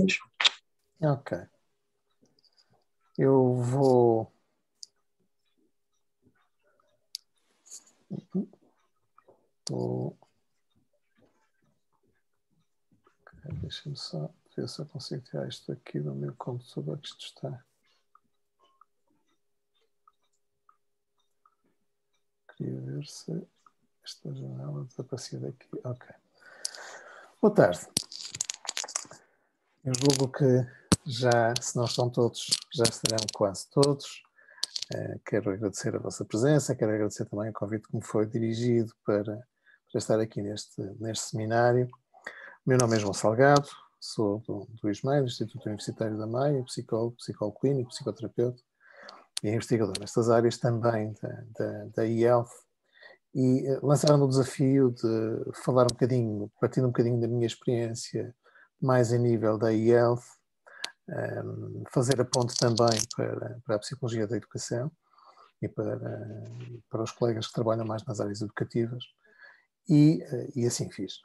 dias. Ok. Eu vou... Deixa-me só ver se eu consigo tirar isto aqui do meu computador, que isto está... Queria ver se esta janela desaparecia daqui. Ok. Boa tarde. Eu julgo que já, se não estão todos, já estarão quase todos. Quero agradecer a vossa presença, quero agradecer também o convite que me foi dirigido para estar aqui neste seminário. O meu nome é João Salgado, sou do ISMAI, do Instituto Universitário da Maia, psicólogo clínico, psicoterapeuta e investigador nestas áreas também da e-health. E lançaram-me o desafio de falar um bocadinho, partindo um bocadinho da minha experiência mais a nível da e-health, fazer a ponte também para a psicologia da educação e para os colegas que trabalham mais nas áreas educativas. E assim fiz.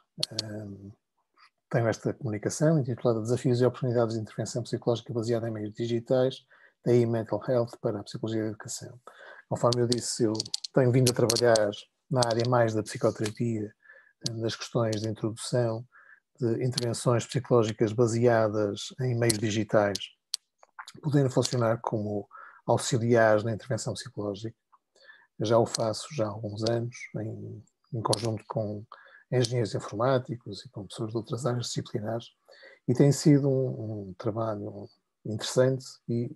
Tenho esta comunicação intitulada Desafios e Oportunidades de Intervenção Psicológica baseada em meios digitais, daí Mental Health para a Psicologia da Educação. Conforme eu disse, eu tenho vindo a trabalhar na área mais da psicoterapia, nas questões de introdução de intervenções psicológicas baseadas em meios digitais, podendo funcionar como auxiliares na intervenção psicológica. Eu já o faço já há alguns anos, em conjunto com engenheiros informáticos e com pessoas de outras áreas disciplinares, e tem sido um trabalho interessante e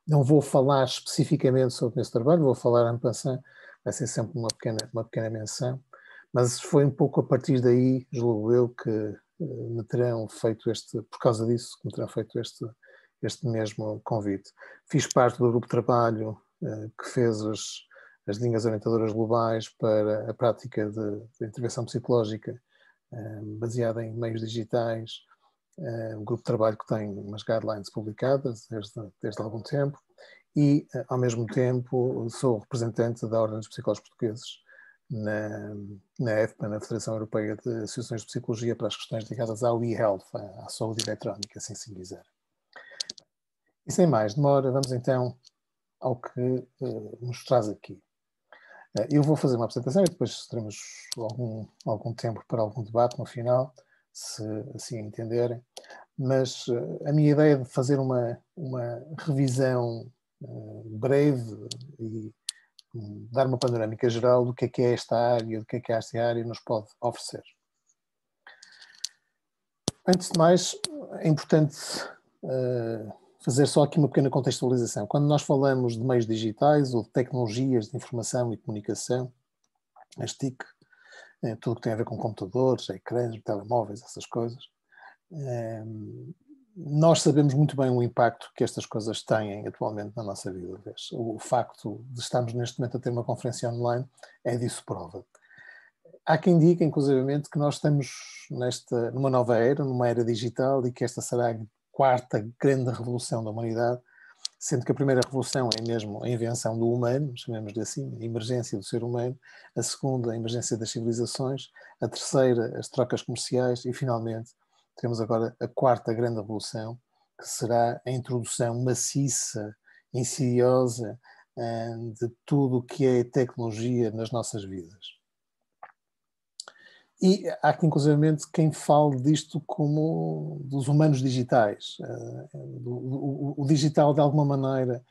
não vou falar especificamente sobre esse trabalho, vou falar en passant, vai ser sempre uma pequena menção, mas foi um pouco a partir daí, julgo eu, que me terão feito por causa disso, que me terão feito este mesmo convite. Fiz parte do grupo de trabalho que fez as linhas orientadoras globais para a prática de intervenção psicológica baseada em meios digitais, um grupo de trabalho que tem umas guidelines publicadas desde algum tempo e, ao mesmo tempo, sou representante da Ordem dos Psicólogos Portugueses na EFPA, na Federação Europeia de Associações de Psicologia para as questões ligadas ao e-health, à saúde eletrónica, assim se quiser. E sem mais demora, vamos então ao que nos traz aqui. Eu vou fazer uma apresentação e depois teremos algum tempo para algum debate no final, se assim entenderem. Mas a minha ideia é de fazer uma revisão breve e dar uma panorâmica geral do que é esta área, do que esta área nos pode oferecer. Antes de mais, é importante fazer só aqui uma pequena contextualização. Quando nós falamos de meios digitais ou de tecnologias de informação e comunicação, as TIC, tudo que tem a ver com computadores, ecrãs, telemóveis, essas coisas, nós sabemos muito bem o impacto que estas coisas têm atualmente na nossa vida. O facto de estarmos neste momento a ter uma conferência online é disso prova. Há quem diga, inclusivamente, que nós estamos numa nova era, numa era digital, e que esta será a quarta grande revolução da humanidade, sendo que a primeira revolução é mesmo a invenção do humano, chamemos-lhe assim, a emergência do ser humano, a segunda, a emergência das civilizações, a terceira, as trocas comerciais e, finalmente, temos agora a quarta grande revolução, que será a introdução maciça, insidiosa, de tudo o que é tecnologia nas nossas vidas. E há aqui, inclusivamente, quem fale disto como dos humanos digitais. O digital, de alguma maneira,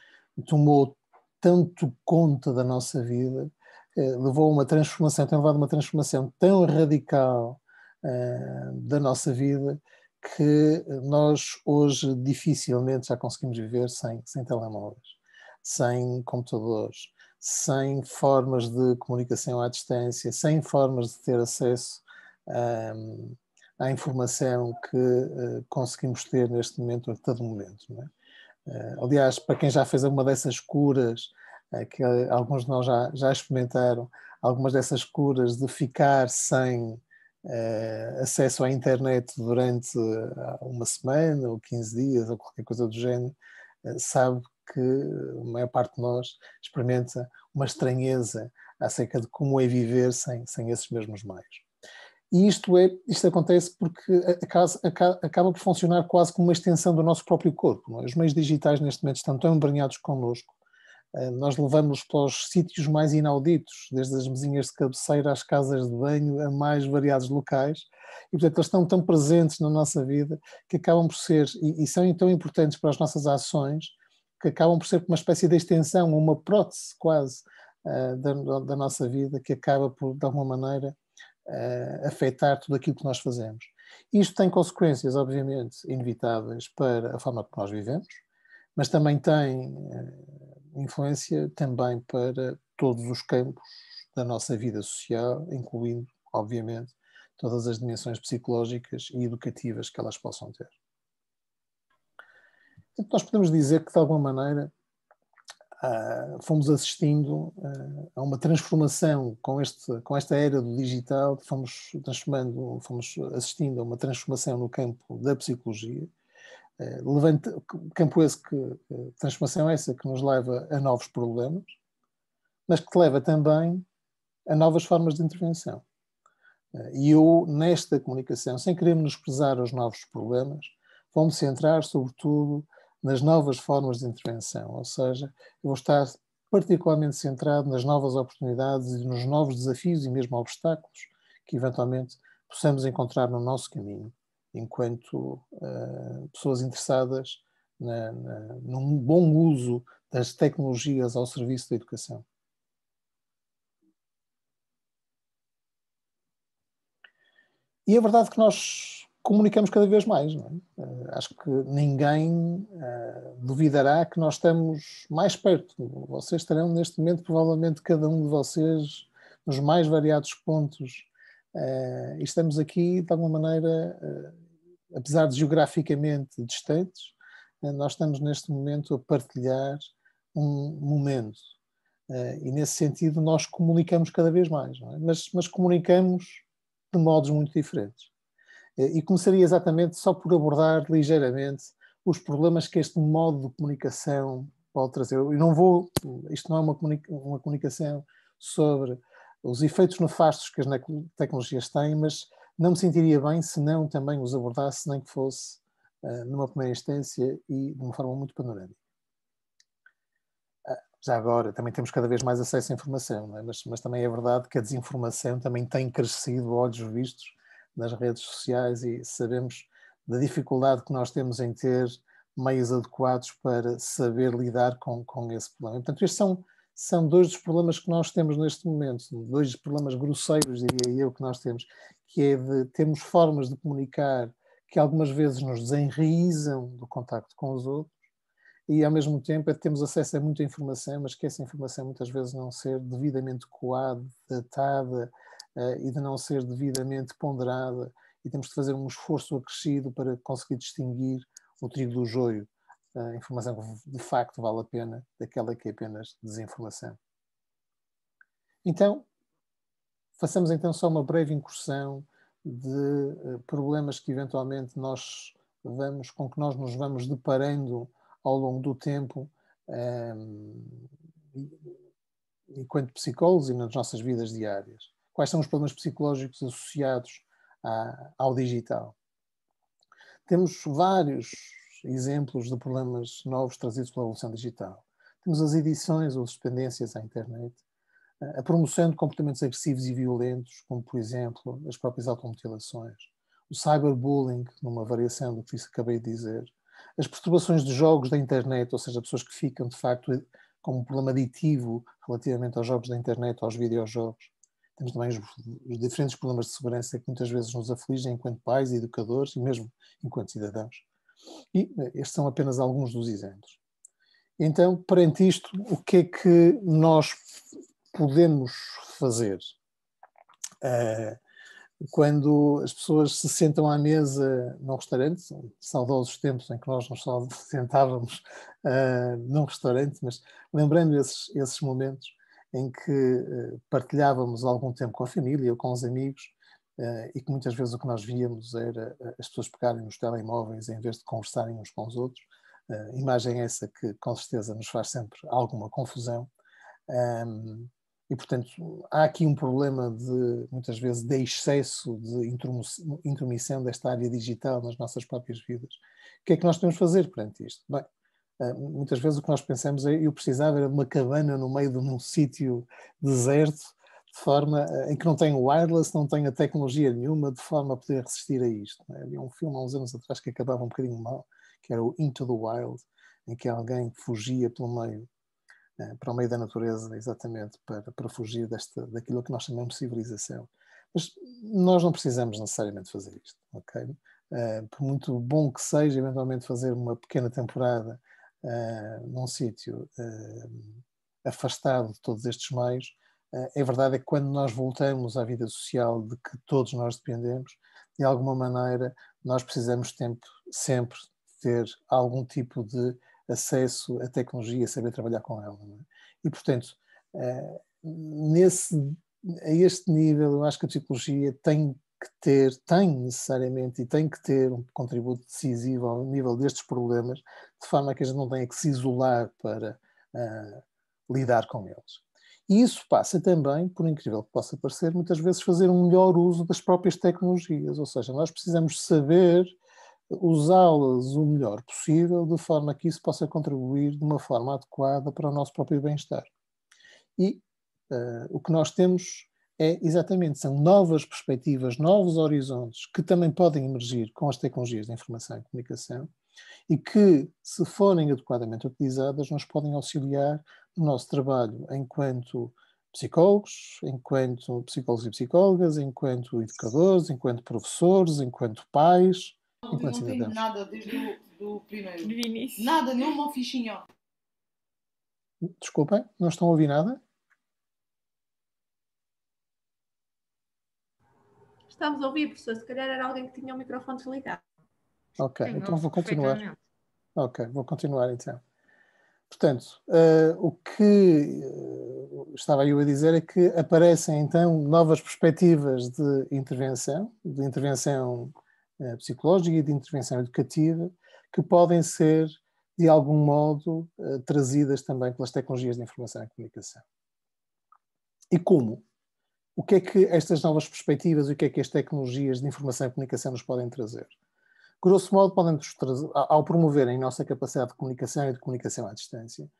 tomou tanto conta da nossa vida, levou a uma transformação, tem levado a uma transformação tão radical da nossa vida, que nós hoje dificilmente já conseguimos viver sem telemóveis, sem computadores, sem formas de comunicação à distância, sem formas de ter acesso à informação que conseguimos ter neste momento, a todo momento. Não é? Aliás, para quem já fez alguma dessas curas, que alguns de nós já experimentaram, algumas dessas curas de ficar sem acesso à internet durante uma semana ou 15 dias ou qualquer coisa do género, sabe que a maior parte de nós experimenta uma estranheza acerca de como é viver sem esses mesmos meios. E isto acontece porque acaba por funcionar quase como uma extensão do nosso próprio corpo. Não é? Os meios digitais neste momento estão tão embranhados connosco. Nós levamos-los para os sítios mais inauditos, desde as mesinhas de cabeceira às casas de banho, a mais variados locais. E, portanto, eles estão tão presentes na nossa vida que acabam por ser, e são tão importantes para as nossas ações, que acabam por ser uma espécie de extensão, uma prótese quase da nossa vida, que acaba por, de alguma maneira, afetar tudo aquilo que nós fazemos. Isto tem consequências, obviamente, inevitáveis para a forma como nós vivemos, mas também tem influência também para todos os campos da nossa vida social, incluindo, obviamente, todas as dimensões psicológicas e educativas que elas possam ter. Então, nós podemos dizer que, de alguma maneira, fomos assistindo a uma transformação com esta era do digital, fomos assistindo a uma transformação no campo da psicologia, campo esse transformação essa que nos leva a novos problemas, mas que leva também a novas formas de intervenção. E eu, nesta comunicação, sem querer menosprezar os novos problemas, vou-me centrar, sobretudo, nas novas formas de intervenção, ou seja, eu vou estar particularmente centrado nas novas oportunidades e nos novos desafios e mesmo obstáculos que, eventualmente, possamos encontrar no nosso caminho, enquanto pessoas interessadas num bom uso das tecnologias ao serviço da educação. E é verdade que nós comunicamos cada vez mais, não é? Acho que ninguém duvidará que nós estamos mais perto. Vocês estarão neste momento, provavelmente, cada um de vocês, nos mais variados pontos. E estamos aqui, de alguma maneira, apesar de geograficamente distantes, nós estamos neste momento a partilhar um momento. E nesse sentido nós comunicamos cada vez mais, não é? Mas comunicamos de modos muito diferentes. E começaria exatamente só por abordar ligeiramente os problemas que este modo de comunicação pode trazer. Isto não é uma comunicação sobre os efeitos nefastos que as tecnologias têm, mas não me sentiria bem se não também os abordasse, nem que fosse numa primeira instância e de uma forma muito panorâmica. Já agora, também temos cada vez mais acesso à informação, não é? Mas também é verdade que a desinformação também tem crescido, olhos vistos, nas redes sociais, e sabemos da dificuldade que nós temos em ter meios adequados para saber lidar com esse problema. Portanto, estes são dois dos problemas que nós temos neste momento, dois problemas grosseiros, diria eu, que nós temos, que é de termos formas de comunicar que algumas vezes nos desenraizam do contacto com os outros, e ao mesmo tempo é que temos acesso a muita informação, mas que essa informação muitas vezes não ser devidamente coada, datada, e de não ser devidamente ponderada, e temos de fazer um esforço acrescido para conseguir distinguir o trigo do joio, a informação que de facto vale a pena daquela que é apenas desinformação. Então, façamos então só uma breve incursão de problemas que eventualmente com que nós nos vamos deparando ao longo do tempo, enquanto psicólogos e nas nossas vidas diárias. Quais são os problemas psicológicos associados ao digital? Temos vários exemplos de problemas novos trazidos pela evolução digital. Temos as edições ou as dependências à internet, a promoção de comportamentos agressivos e violentos, como, por exemplo, as próprias automutilações, o cyberbullying, numa variação do que acabei de dizer, as perturbações de jogos da internet, ou seja, pessoas que ficam, de facto, com um problema aditivo relativamente aos jogos da internet, aos videojogos. Temos também os diferentes problemas de segurança que muitas vezes nos afligem enquanto pais, educadores e mesmo enquanto cidadãos. E estes são apenas alguns dos exemplos. Então, perante isto, o que é que nós podemos fazer? Quando as pessoas se sentam à mesa num restaurante, saudosos tempos em que nós nos sentávamos num restaurante, mas lembrando esses momentos em que partilhávamos algum tempo com a família ou com os amigos, e que muitas vezes o que nós víamos era as pessoas pegarem nos telemóveis em vez de conversarem uns com os outros, imagem essa que com certeza nos faz sempre alguma confusão. E, portanto, há aqui um problema muitas vezes, de excesso de intromissão desta área digital nas nossas próprias vidas. O que é que nós temos de fazer perante isto? Bem, muitas vezes o que nós pensamos eu precisava era de uma cabana no meio de um sítio deserto, de forma em que não tem wireless, não tem a tecnologia nenhuma, de forma a poder resistir a isto. Havia um filme há uns anos atrás que acabava um bocadinho mal, que era o Into the Wild, em que alguém fugia pelo meio, para o meio da natureza, exatamente, para fugir daquilo que nós chamamos de civilização. Mas nós não precisamos necessariamente fazer isto, ok? Por muito bom que seja, eventualmente fazer uma pequena temporada num sítio afastado de todos estes meios, é verdade é que quando nós voltamos à vida social de que todos nós dependemos, de alguma maneira nós precisamos sempre ter algum tipo de acesso à tecnologia, saber trabalhar com ela. Não é? E, portanto, a este nível, eu acho que a psicologia tem necessariamente e tem que ter um contributo decisivo ao nível destes problemas, de forma a que a gente não tenha que se isolar para lidar com eles. E isso passa também, por incrível que possa parecer, muitas vezes fazer um melhor uso das próprias tecnologias, ou seja, nós precisamos saber usá-las o melhor possível, de forma que isso possa contribuir de uma forma adequada para o nosso próprio bem-estar. E o que nós temos são novas perspectivas, novos horizontes, que também podem emergir com as tecnologias de informação e comunicação, e que, se forem adequadamente utilizadas, nos podem auxiliar no nosso trabalho enquanto psicólogos e psicólogas, enquanto educadores, enquanto professores, enquanto pais, enquanto cidadãos. Não tenho nada desde o primeiro. Nada, nenhuma fichinha. Desculpem, não estão a ouvir nada? Estamos a ouvir, professor. Se calhar era alguém que tinha o microfone desligado. Ok, então vou continuar. Ok, vou continuar então. Portanto, o que estava eu a dizer é que aparecem então novas perspectivas de intervenção psicológica e de intervenção educativa, que podem ser, de algum modo, trazidas também pelas tecnologias de informação e comunicação. E como? O que é que estas novas perspectivas e o que é que as tecnologias de informação e comunicação nos podem trazer? Grosso modo, podem-nos trazer, ao promoverem a nossa capacidade de comunicação e de comunicação à distância,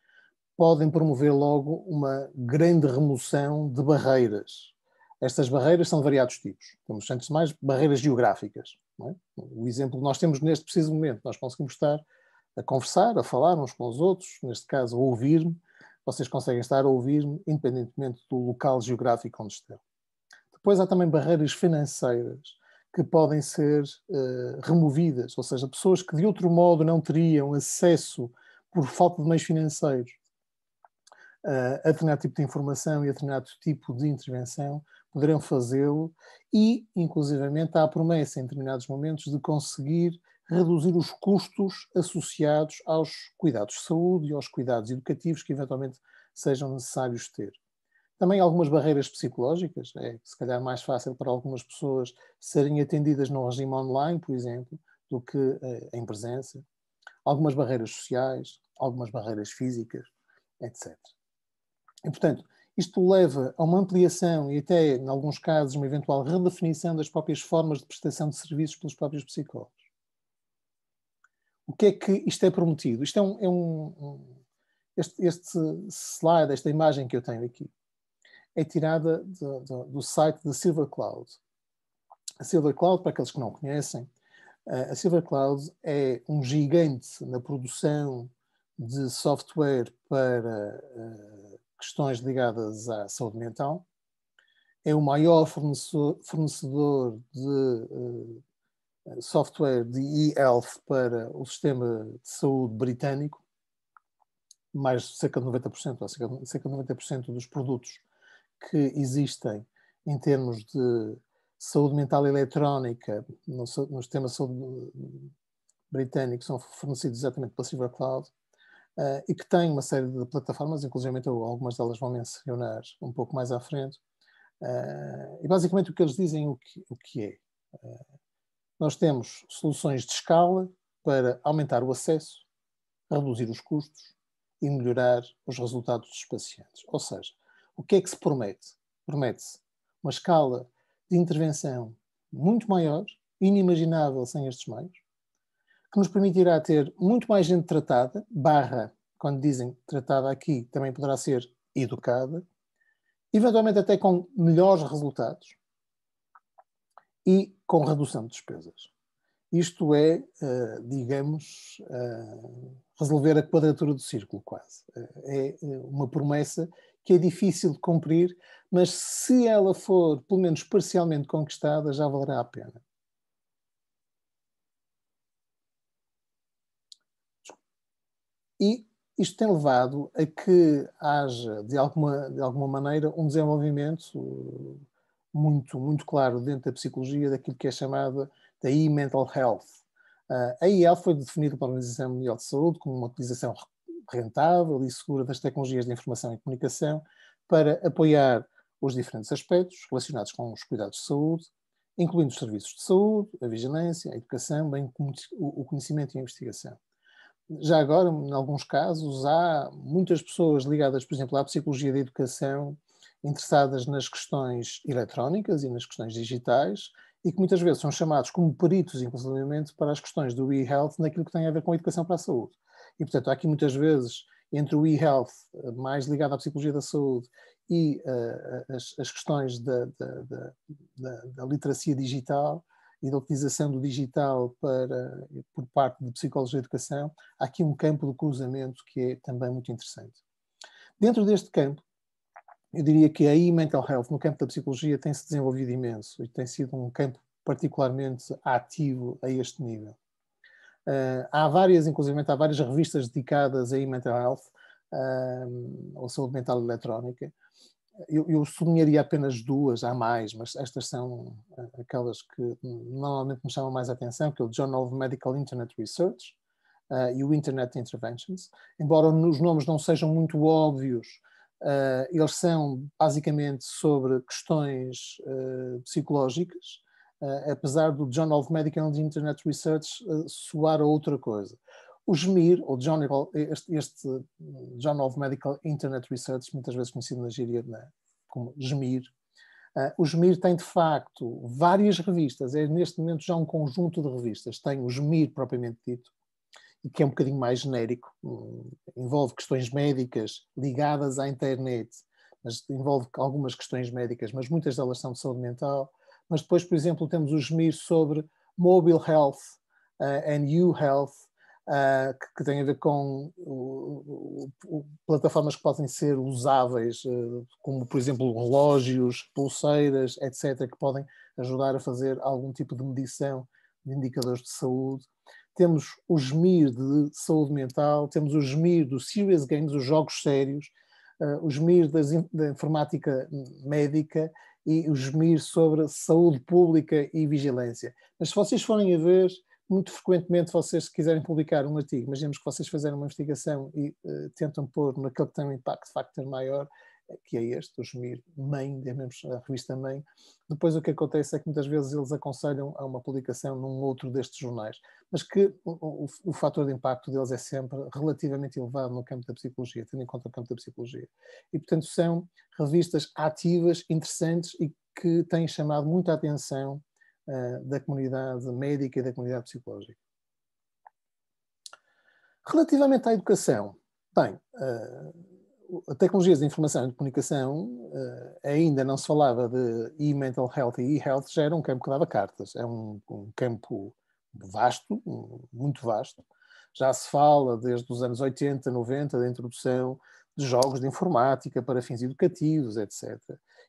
podem promover logo uma grande remoção de barreiras. Estas barreiras são de variados tipos. Temos, antes de mais, barreiras geográficas. Não é? O exemplo que nós temos neste preciso momento, nós conseguimos estar a conversar, a falar uns com os outros, neste caso, a ouvir-me. Vocês conseguem estar a ouvir-me independentemente do local geográfico onde estão. Depois há também barreiras financeiras que podem ser removidas, ou seja, pessoas que de outro modo não teriam acesso por falta de meios financeiros a determinado tipo de informação e a determinado tipo de intervenção, poderão fazê-lo e, inclusivamente, há a promessa em determinados momentos de conseguir reduzir os custos associados aos cuidados de saúde e aos cuidados educativos que eventualmente sejam necessários ter. Também algumas barreiras psicológicas, é se calhar mais fácil para algumas pessoas serem atendidas num regime online, por exemplo, do que em presença. Algumas barreiras sociais, algumas barreiras físicas, etc. E, portanto, isto leva a uma ampliação e até, em alguns casos, uma eventual redefinição das próprias formas de prestação de serviços pelos próprios psicólogos. O que é que isto é prometido? Isto este slide, esta imagem que eu tenho aqui, é tirada do site da Silver Cloud. A Silver Cloud, para aqueles que não conhecem, a Silver Cloud é um gigante na produção de software para questões ligadas à saúde mental. É o maior fornecedor de software de e-health para o sistema de saúde britânico. Mais de cerca de 90%, ou cerca de 90% dos produtos que existem em termos de saúde mental eletrónica no sistema de saúde britânico são fornecidos exatamente pela Silver Cloud e que tem uma série de plataformas, inclusive algumas delas vão mencionar um pouco mais à frente. E basicamente o que eles dizem o que é. Nós temos soluções de escala para aumentar o acesso, reduzir os custos e melhorar os resultados dos pacientes. Ou seja, o que é que se promete? Promete-se uma escala de intervenção muito maior, inimaginável sem estes meios, que nos permitirá ter muito mais gente tratada, quando dizem tratada aqui, também poderá ser educada, eventualmente até com melhores resultados e com redução de despesas. Isto é, digamos, resolver a quadratura do círculo, quase. É uma promessa que é difícil de cumprir, mas se ela for, pelo menos parcialmente conquistada, já valerá a pena. E isto tem levado a que haja, de alguma maneira, um desenvolvimento muito claro dentro da psicologia daquilo que é chamada da e-mental health. A e-health foi definida pela Organização Mundial de Saúde como uma utilização rentável e segura das tecnologias de informação e comunicação para apoiar os diferentes aspectos relacionados com os cuidados de saúde, incluindo os serviços de saúde, a vigilância, a educação, bem como o conhecimento e a investigação. Já agora, em alguns casos, há muitas pessoas ligadas, por exemplo, à psicologia da educação, interessadas nas questões eletrónicas e nas questões digitais, e que muitas vezes são chamados como peritos, inclusivamente, para as questões do e-health naquilo que tem a ver com a educação para a saúde. E, portanto, há aqui muitas vezes, entre o e-health, mais ligado à psicologia da saúde, e as questões da literacia digital, e da utilização do digital por parte de psicologia da educação, há aqui um campo de cruzamento que é também muito interessante. Dentro deste campo, eu diria que a e-mental health no campo da psicologia tem-se desenvolvido imenso e tem sido um campo particularmente ativo a este nível. Há várias revistas dedicadas a e-mental health, ou saúde mental eletrónica. Eu sublinharia apenas duas, há mais, mas estas são aquelas que normalmente me chamam mais a atenção, que é o Journal of Medical Internet Research e o Internet Interventions. Embora os nomes não sejam muito óbvios, eles são basicamente sobre questões psicológicas, apesar do Journal of Medical Internet Research soar a outra coisa. O JMIR, este Journal of Medical Internet Research, muitas vezes conhecido na gíria como JMIR, o JMIR tem de facto várias revistas, é neste momento já um conjunto de revistas. Tem o JMIR propriamente dito, que é um bocadinho mais genérico, envolve questões médicas ligadas à internet, mas envolve algumas questões médicas, mas muitas delas são de saúde mental. Mas depois, por exemplo, temos o JMIR sobre Mobile Health and U-Health, que tem a ver com plataformas que podem ser usáveis, como, por exemplo, relógios, pulseiras, etc., que podem ajudar a fazer algum tipo de medição de indicadores de saúde. Temos o JMIR de saúde mental, temos o JMIR dos serious games, os jogos sérios, o JMIR da informática médica e o JMIR sobre saúde pública e vigilância. Mas se vocês forem a ver, muito frequentemente vocês, se quiserem publicar um artigo, imaginemos que vocês fizeram uma investigação e tentam pôr naquele que tem um impact factor maior, que é este, o JMIR Main, a revista Main. Depois o que acontece é que muitas vezes eles aconselham a uma publicação num outro destes jornais, mas que o fator de impacto deles é sempre relativamente elevado no campo da psicologia, tendo em conta o campo da psicologia. E, portanto, são revistas ativas, interessantes e que têm chamado muita atenção da comunidade médica e da comunidade psicológica. Relativamente à educação, bem, a tecnologias de informação e de comunicação, ainda não se falava de e-mental health e e-health, já era um campo que dava cartas. É um campo vasto, muito vasto. Já se fala desde os anos 80, 90, da introdução de jogos de informática para fins educativos, etc.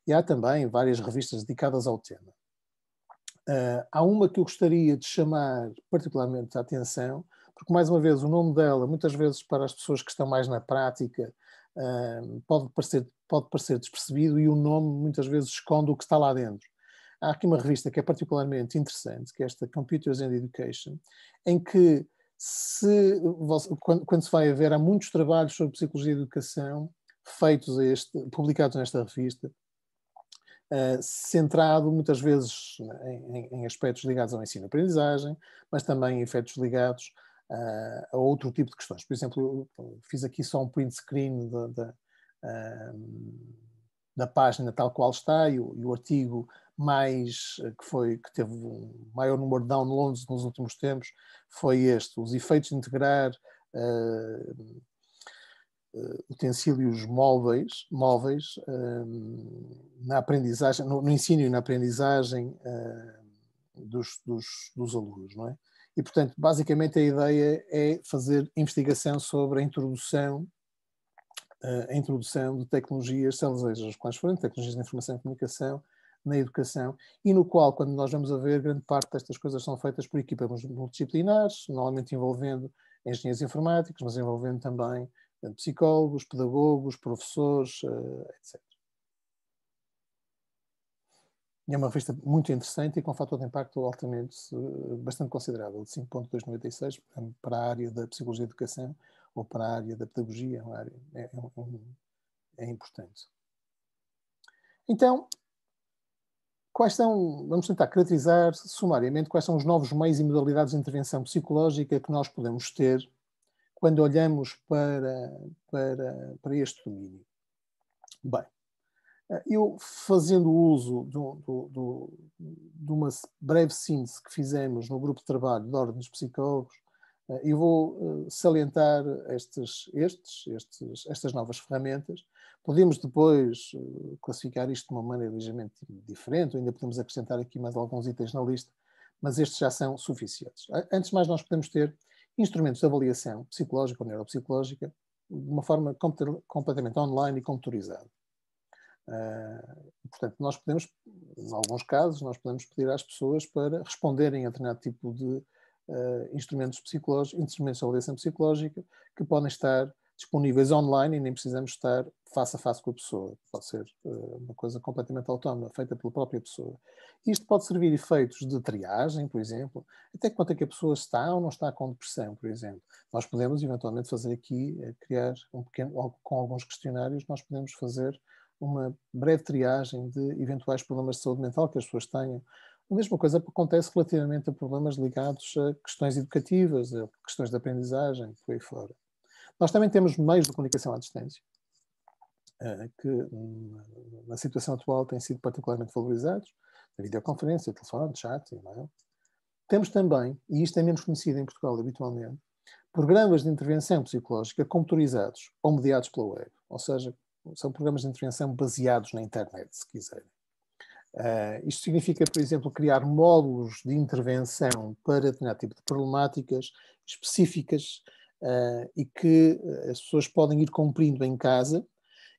E há também várias revistas dedicadas ao tema. Há uma que eu gostaria de chamar particularmente a atenção, porque, mais uma vez, o nome dela, muitas vezes para as pessoas que estão mais na prática, pode parecer despercebido e o nome muitas vezes esconde o que está lá dentro. Há aqui uma revista que é particularmente interessante, que é esta Computers and Education, em que, quando se vai a ver, há muitos trabalhos sobre psicologia e educação publicados nesta revista, centrado muitas vezes em aspectos ligados ao ensino-aprendizagem, mas também em efeitos ligados a outro tipo de questões. Por exemplo, eu fiz aqui só um print screen da página tal qual está, e o artigo que teve um maior número de downloads nos últimos tempos foi este: os efeitos de integrar utensílios móveis na aprendizagem, no ensino e na aprendizagem dos alunos, não é? E, portanto, basicamente a ideia é fazer investigação sobre a introdução de tecnologias, seja quais forem, tecnologias de informação e comunicação, na educação, e no qual, quando nós vamos a ver, grande parte destas coisas são feitas por equipas multidisciplinares, normalmente envolvendo engenheiros informáticos, mas envolvendo também psicólogos, pedagogos, professores, etc. E é uma revista muito interessante e com um fator de impacto bastante considerável, de 5,296 para a área da psicologia e educação ou para a área da pedagogia, é importante. Então, vamos tentar caracterizar sumariamente quais são os novos meios e modalidades de intervenção psicológica que nós podemos ter quando olhamos para este domínio. Bem, eu, fazendo uso de uma breve síntese que fizemos no grupo de trabalho de Ordem dos Psicólogos, eu vou salientar estas novas ferramentas. Podemos depois classificar isto de uma maneira ligeiramente diferente, ou ainda podemos acrescentar aqui mais alguns itens na lista, mas estes já são suficientes. Antes de mais, nós podemos ter instrumentos de avaliação psicológica ou neuropsicológica de uma forma completamente online e computadorizada. Portanto, nós podemos, em alguns casos, nós podemos pedir às pessoas para responderem a determinado tipo de instrumentos de avaliação psicológica que podem estar disponíveis online e nem precisamos estar face a face com a pessoa. Pode ser uma coisa completamente autónoma, feita pela própria pessoa. Isto pode servir efeitos de triagem, por exemplo, até quanto é que a pessoa está ou não está com depressão, por exemplo. Nós podemos, eventualmente, fazer aqui, criar com alguns questionários, nós podemos fazer uma breve triagem de eventuais problemas de saúde mental que as pessoas tenham. A mesma coisa acontece relativamente a problemas ligados a questões educativas, a questões de aprendizagem, por aí fora. Nós também temos meios de comunicação à distância, que na situação atual têm sido particularmente valorizados, a videoconferência, telefone, chat, e-mail. Temos também, e isto é menos conhecido em Portugal habitualmente, programas de intervenção psicológica computadorizados ou mediados pela web, ou seja, são programas de intervenção baseados na internet, se quiserem. Isto significa, por exemplo, criar módulos de intervenção para determinado tipo de problemáticas específicas e que as pessoas podem ir cumprindo em casa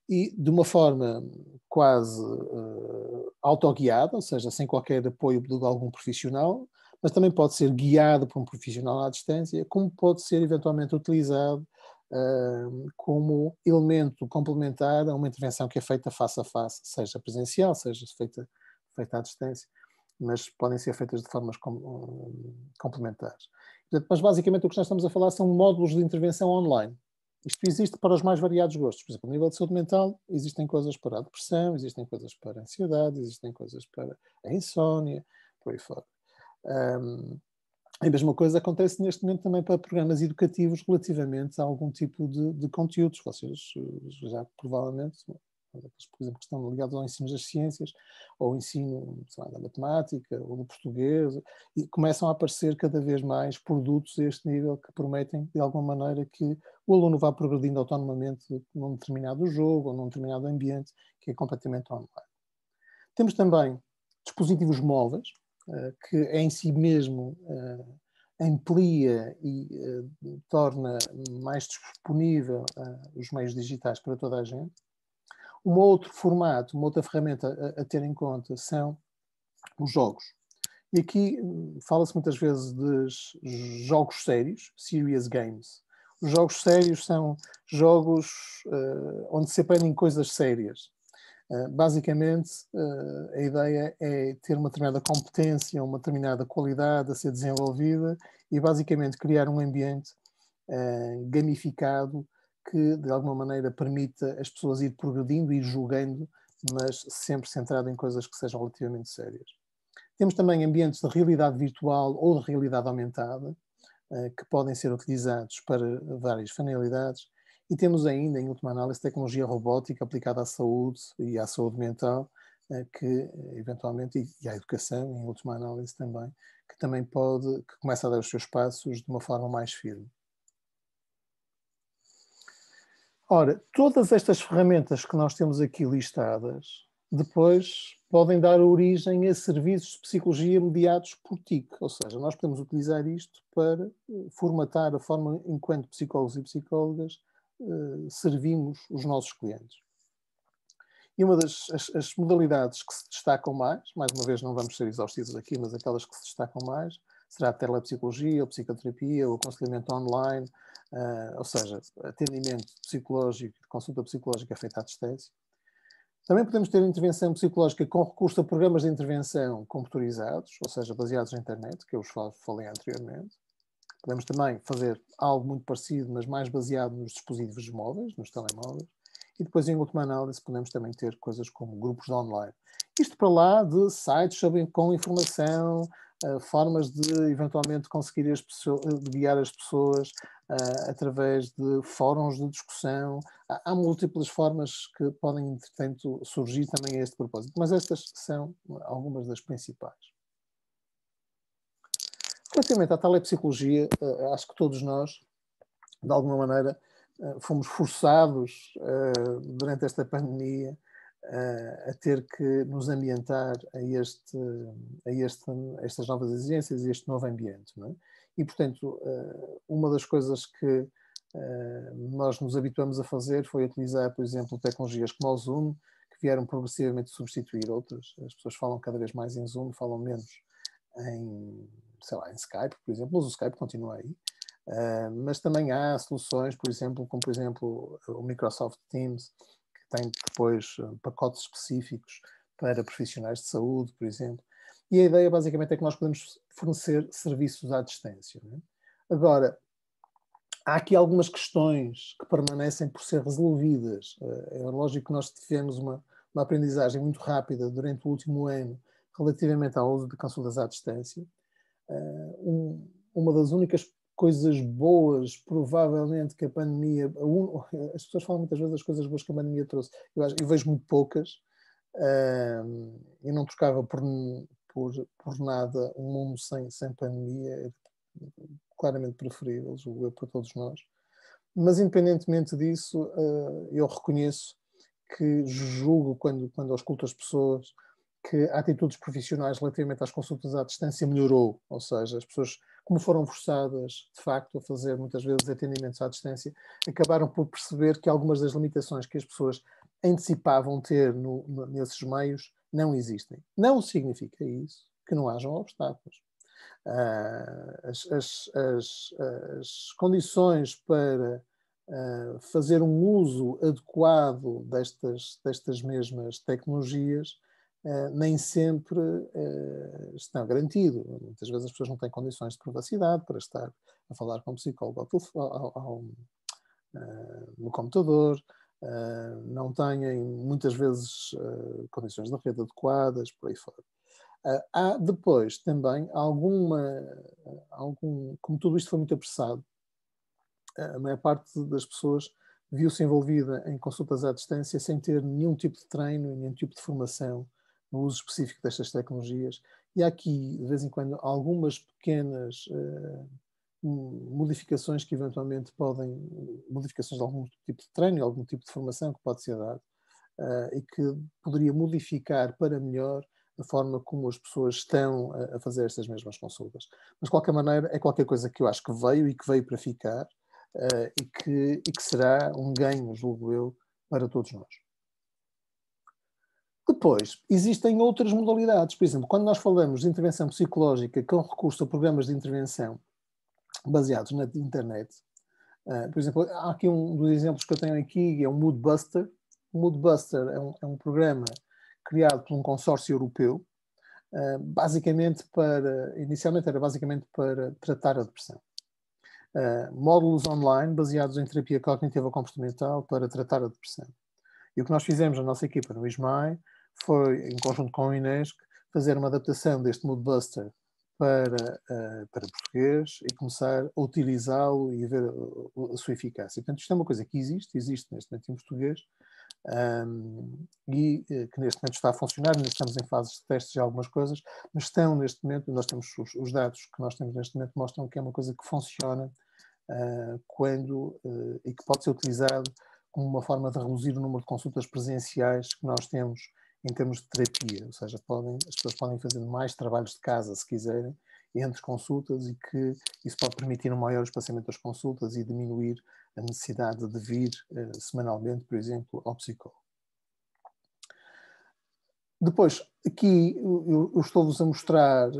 e de uma forma quase autoguiada, ou seja, sem qualquer apoio de algum profissional, mas também pode ser guiado por um profissional à distância, como pode ser eventualmente utilizado como elemento complementar a uma intervenção que é feita face a face, seja presencial, seja feita à distância, mas podem ser feitas de formas complementares. Mas basicamente o que nós estamos a falar são módulos de intervenção online. Isto existe para os mais variados gostos. Por exemplo, a nível de saúde mental, existem coisas para a depressão, existem coisas para a ansiedade, existem coisas para a insónia, por aí fora. A mesma coisa acontece neste momento também para programas educativos relativamente a algum tipo de conteúdos. Vocês já provavelmente, por exemplo, que estão ligados ao ensino das ciências, ou ao ensino, sei lá, da matemática, ou do português, e começam a aparecer cada vez mais produtos a este nível que prometem, de alguma maneira, que o aluno vá progredindo autonomamente num determinado jogo ou num determinado ambiente que é completamente online. Temos também dispositivos móveis, que em si mesmo amplia e torna mais disponível os meios digitais para toda a gente. Um outro formato, uma outra ferramenta a ter em conta são os jogos. E aqui fala-se muitas vezes de jogos sérios, serious games. Os jogos sérios são jogos onde se aprendem coisas sérias. Basicamente, a ideia é ter uma determinada competência, uma determinada qualidade a ser desenvolvida e basicamente criar um ambiente gamificado que de alguma maneira permita as pessoas ir progredindo, ir julgando, mas sempre centrado em coisas que sejam relativamente sérias. Temos também ambientes de realidade virtual ou de realidade aumentada que podem ser utilizados para várias finalidades. E temos ainda, em última análise, tecnologia robótica aplicada à saúde e à saúde mental, que eventualmente, e à educação, em última análise também, que também que começa a dar os seus passos de uma forma mais firme. Ora, todas estas ferramentas que nós temos aqui listadas, depois podem dar origem a serviços de psicologia mediados por TIC, ou seja, nós podemos utilizar isto para formatar a forma enquanto psicólogos e psicólogas servimos os nossos clientes. E uma das as modalidades que se destacam mais uma vez não vamos ser exaustivos aqui, mas aquelas que se destacam mais, será a telepsicologia, ou psicoterapia, ou aconselhamento online, ou seja, atendimento psicológico, consulta psicológica feita à distância. Também podemos ter intervenção psicológica com recurso a programas de intervenção computadorizados, ou seja, baseados na internet, que eu vos falei anteriormente. Podemos também fazer algo muito parecido, mas mais baseado nos dispositivos móveis, nos telemóveis. E depois, em última análise, podemos também ter coisas como grupos de online. Isto para lá de sites com informação, formas de, eventualmente, conseguir de guiar as pessoas através de fóruns de discussão. Há múltiplas formas que podem, entretanto, surgir também a este propósito. Mas estas são algumas das principais. Relativamente à telepsicologia, acho que todos nós, de alguma maneira, fomos forçados durante esta pandemia a ter que nos ambientar a estas novas exigências e este novo ambiente. Não é? E, portanto, uma das coisas que nós nos habituamos a fazer foi utilizar, por exemplo, tecnologias como o Zoom, que vieram progressivamente substituir outras. As pessoas falam cada vez mais em Zoom, falam menos em Skype, por exemplo, mas o Skype continua aí. Mas também há soluções, por exemplo, como por exemplo o Microsoft Teams, que tem depois pacotes específicos para profissionais de saúde, por exemplo. E a ideia basicamente é que nós podemos fornecer serviços à distância. Não é? Agora, há aqui algumas questões que permanecem por ser resolvidas. É lógico que nós tivemos uma aprendizagem muito rápida durante o último ano relativamente ao uso de consultas à distância. Uma das únicas coisas boas, provavelmente, que a pandemia... As pessoas falam muitas vezes das coisas boas que a pandemia trouxe. Eu vejo muito poucas. Eu não trocava por nada um mundo sem pandemia. Claramente preferível, julgo eu, para todos nós. Mas, independentemente disso, eu reconheço que julgo, quando eu escuto as pessoas, que a atitudes profissionais relativamente às consultas à distância melhorou. Ou seja, as pessoas, como foram forçadas, de facto, a fazer muitas vezes atendimentos à distância, acabaram por perceber que algumas das limitações que as pessoas antecipavam ter nesses meios não existem. Não significa isso que não hajam obstáculos. As condições para fazer um uso adequado destas mesmas tecnologias nem sempre estão garantido. Muitas vezes as pessoas não têm condições de privacidade para estar a falar com o psicólogo no computador, não têm muitas vezes condições de rede adequadas, por aí fora. Há depois também como tudo isto foi muito apressado, a maior parte das pessoas viu-se envolvida em consultas à distância sem ter nenhum tipo de treino, nenhum tipo de formação no uso específico destas tecnologias. E há aqui, de vez em quando, algumas pequenas modificações que eventualmente modificações de algum tipo de treino, algum tipo de formação que pode ser dado e que poderia modificar para melhor a forma como as pessoas estão a fazer estas mesmas consultas. Mas, de qualquer maneira, é qualquer coisa que eu acho que veio para ficar e que será um ganho, julgo eu, para todos nós. Depois, existem outras modalidades. Por exemplo, quando nós falamos de intervenção psicológica com recurso a programas de intervenção baseados na internet, por exemplo, há aqui um dos exemplos que eu tenho aqui, é o Moodbuster. O Moodbuster é um programa criado por um consórcio europeu, inicialmente era basicamente para tratar a depressão. Módulos online baseados em terapia cognitiva comportamental para tratar a depressão. E o que nós fizemos na nossa equipa no ISMAI foi, em conjunto com o Inesc, fazer uma adaptação deste Moodbuster para português e começar a utilizá-lo e a ver a sua eficácia. Portanto, isto é uma coisa que existe neste momento em português, e que neste momento está a funcionar. Ainda estamos em fases de testes de algumas coisas, mas estão neste momento, nós temos os dados que nós temos neste momento mostram que é uma coisa que funciona e que pode ser utilizado como uma forma de reduzir o número de consultas presenciais que nós temos em termos de terapia, ou seja, as pessoas podem fazer mais trabalhos de casa, se quiserem, entre consultas, e que isso pode permitir um maior espaçamento das consultas e diminuir a necessidade de vir semanalmente, por exemplo, ao psicólogo. Depois, aqui eu estou-vos a mostrar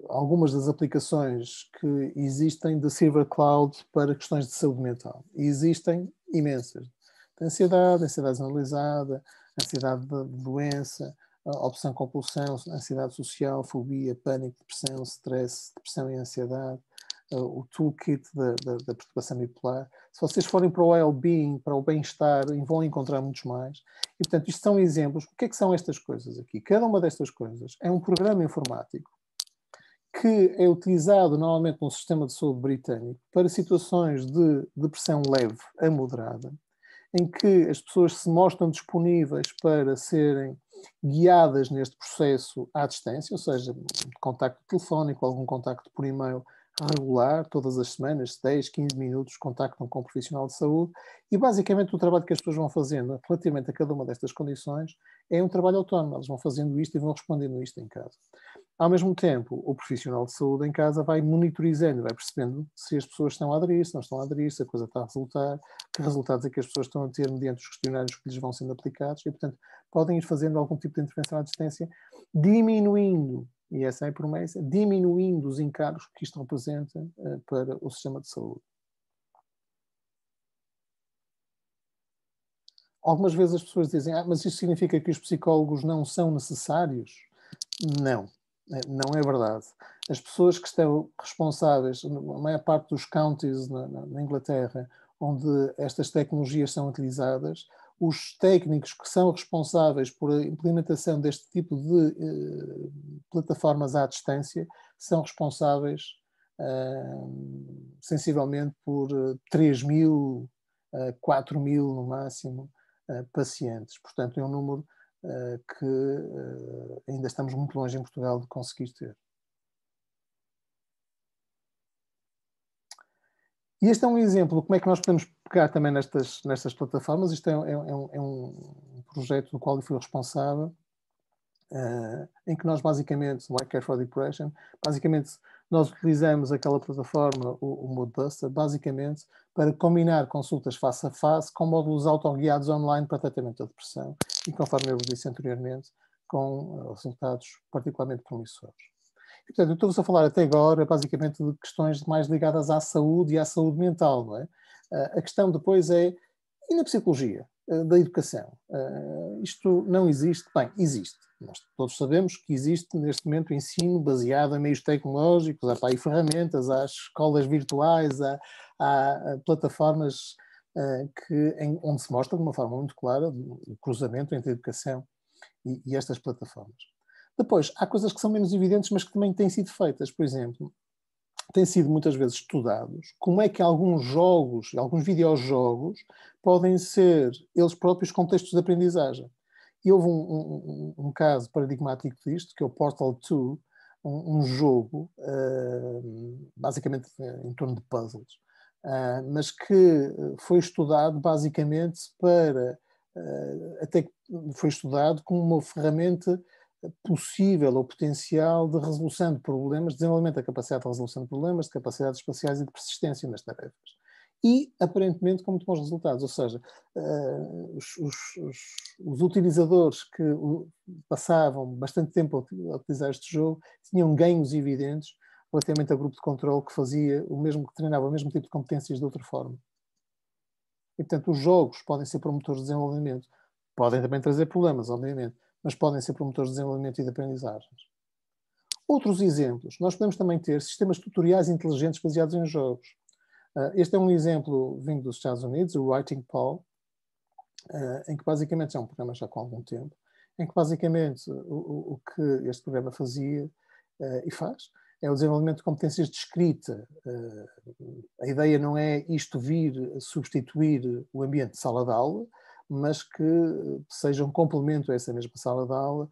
algumas das aplicações que existem da Silver Cloud para questões de saúde mental. E existem imensas. Ansiedade generalizada, ansiedade de doença, obsessão-compulsão, ansiedade social, fobia, pânico, depressão, stress, depressão e ansiedade, o toolkit da perturbação bipolar. Se vocês forem para o well-being, para o bem-estar, vão encontrar muitos mais. E, portanto, isto são exemplos. O que é que são estas coisas aqui? Cada uma destas coisas é um programa informático que é utilizado normalmente num sistema de saúde britânico para situações de depressão leve a moderada, em que as pessoas se mostram disponíveis para serem guiadas neste processo à distância, ou seja, contacto telefónico, algum contacto por e-mail regular, todas as semanas, 10, 15 minutos, contactam com um profissional de saúde, e basicamente o trabalho que as pessoas vão fazendo relativamente a cada uma destas condições é um trabalho autónomo. Elas vão fazendo isto e vão respondendo isto em casa. Ao mesmo tempo, o profissional de saúde em casa vai monitorizando, vai percebendo se as pessoas estão a aderir, se não estão a aderir, se a coisa está a resultar, que resultados é que as pessoas estão a ter mediante os questionários que lhes vão sendo aplicados, e, portanto, podem ir fazendo algum tipo de intervenção à distância, diminuindo, e essa é a promessa, diminuindo os encargos que isto representa para o sistema de saúde. Algumas vezes as pessoas dizem, mas isso significa que os psicólogos não são necessários? Não, não é verdade. As pessoas que estão responsáveis, na maior parte dos counties na Inglaterra, onde estas tecnologias são utilizadas, os técnicos que são responsáveis por a implementação deste tipo de plataformas à distância são responsáveis sensivelmente por 3.000, 4.000 no máximo pacientes. Portanto, é um número que ainda estamos muito longe em Portugal de conseguir ter. E este é um exemplo de como é que nós podemos pegar também nestas plataformas. Isto é um projeto do qual eu fui responsável, em que nós basicamente, no I Care for Depression, basicamente nós utilizamos aquela plataforma, o Moodbuster, basicamente para combinar consultas face a face com módulos autoguiados online para tratamento da depressão e, conforme eu vos disse anteriormente, com resultados particularmente promissores. E, portanto, eu estou-vos a falar até agora basicamente de questões mais ligadas à saúde e à saúde mental, não é? A questão depois é, e na psicologia da educação? Isto não existe? Bem, existe. Nós todos sabemos que existe neste momento ensino baseado em meios tecnológicos, há aí ferramentas, há escolas virtuais, há plataformas onde se mostra de uma forma muito clara o cruzamento entre a educação e estas plataformas. Depois, há coisas que são menos evidentes, mas que também têm sido feitas. Por exemplo, tem sido muitas vezes estudados como é que alguns jogos, alguns videojogos, podem ser eles próprios contextos de aprendizagem. E houve um caso paradigmático disto, que é o Portal 2, um jogo, basicamente em torno de puzzles, mas que foi estudado basicamente até que foi estudado como uma ferramenta possível ou potencial de resolução de problemas, desenvolvimento da capacidade de resolução de problemas, de capacidades espaciais e de persistência nas tarefas. E, aparentemente, com muito bons resultados. Ou seja, os utilizadores que passavam bastante tempo a utilizar este jogo tinham ganhos evidentes relativamente ao grupo de controle que fazia o mesmo, que treinava o mesmo tipo de competências de outra forma. E, portanto, os jogos podem ser promotores de desenvolvimento. Podem também trazer problemas, obviamente, mas podem ser promotores de desenvolvimento e de aprendizagens. Outros exemplos. Nós podemos também ter sistemas tutoriais inteligentes baseados em jogos. Este é um exemplo vindo dos Estados Unidos, o Writing Pal, em que basicamente é um programa já com algum tempo, em que basicamente o que este programa fazia e faz, é o desenvolvimento de competências de escrita. A ideia não é isto vir substituir o ambiente de sala de aula, mas que seja um complemento a essa mesma sala de aula,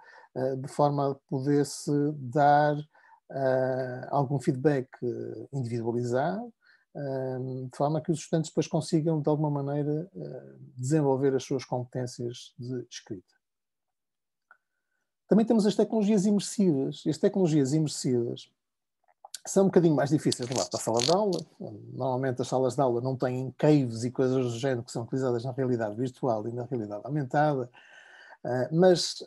de forma a poder-se dar algum feedback individualizado, de forma que os estudantes depois consigam, de alguma maneira, desenvolver as suas competências de escrita. Também temos as tecnologias imersivas. E as tecnologias imersivas são um bocadinho mais difíceis de levar para a sala de aula. Normalmente as salas de aula não têm caves e coisas do género que são utilizadas na realidade virtual e na realidade aumentada, mas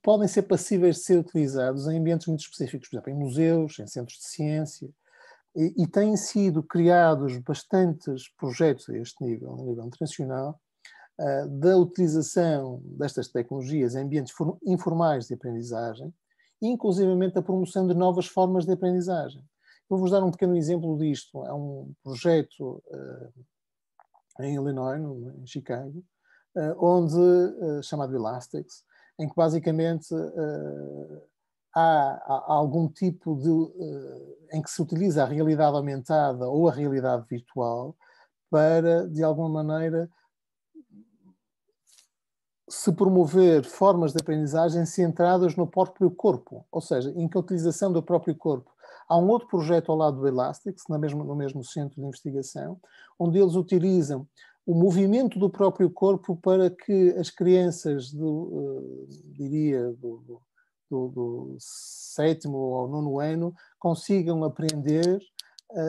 podem ser passíveis de ser utilizados em ambientes muito específicos, por exemplo, em museus, em centros de ciência, e têm sido criados bastantes projetos a este nível, a nível internacional, da utilização destas tecnologias em ambientes informais de aprendizagem, inclusivamente a promoção de novas formas de aprendizagem. Eu vou-vos dar um pequeno exemplo disto. Há um projeto em Illinois, em Chicago, chamado Elastics, em que basicamente há algum tipo de... em que se utiliza a realidade aumentada ou a realidade virtual para, de alguma maneira, se promover formas de aprendizagem centradas no próprio corpo, ou seja, em que a utilização do próprio corpo. Há um outro projeto ao lado do Elastics, no mesmo centro de investigação, onde eles utilizam o movimento do próprio corpo para que as crianças do 7º ou 9º ano consigam aprender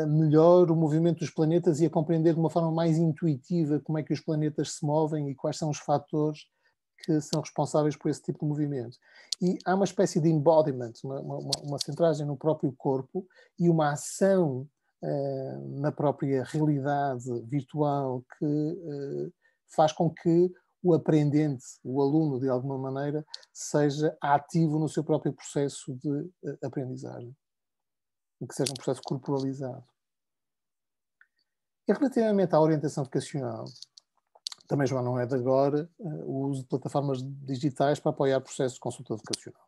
melhor o movimento dos planetas e a compreender de uma forma mais intuitiva como é que os planetas se movem e quais são os fatores que são responsáveis por esse tipo de movimento. E há uma espécie de embodiment, uma centragem no próprio corpo e uma ação na própria realidade virtual que faz com que o aprendente, o aluno, de alguma maneira, seja ativo no seu próprio processo de aprendizagem. E que seja um processo corporalizado. E relativamente à orientação vocacional, também já não é de agora o uso de plataformas digitais para apoiar processos de consulta vocacional.